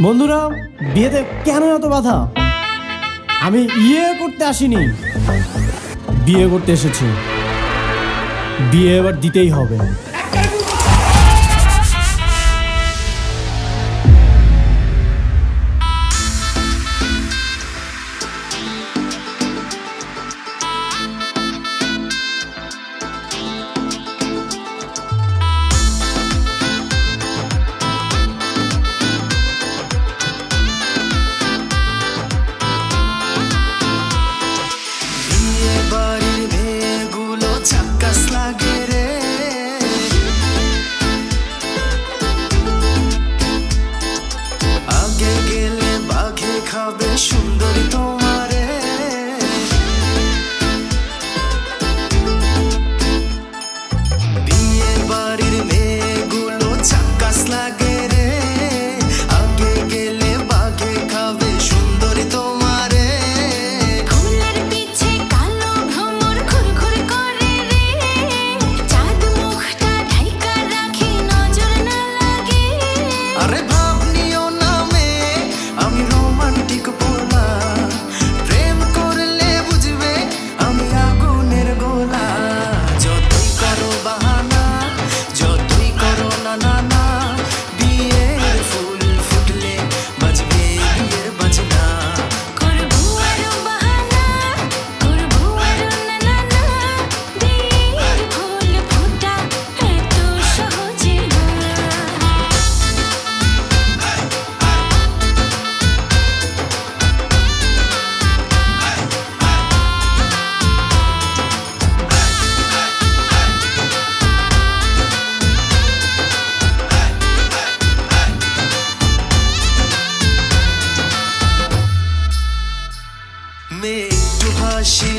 বন্ধুরা, বিয়েতে কেন এত বাধা? আমি ইয়ে করতে আসিনি, বিয়ে করতে এসেছি। বিয়ে এবার দিতেই হবে। সুন্দরী তোমারে বিয়ে বাড়ির মেয়েগুলো ঝাক্কাস লাগে রে, আগে গেলে বাঘে খাবে সুন্দরী তোমারে। ফুলের পিছে কালো ভ্রমর ঘুরঘুর করে রে, চাঁদ মুখটা ঢাইকা রাখি নজর না লাগে। আরে ভাব নিও না মেয়ে, আমি রোমান্টিক পোলা, প্রেম করলে বুঝবে আমি আগুনের গোলা। যতই করো বাহানা, যতই করো না না না, বিয়ের ফুল ফুটলে বাজবে বিয়ের বাজনা। করবো আরো বাহানা, করবো আরো না না না, বিয়ের ফুল ফোটা এত সহজে না। মেয়ে একটু হাসি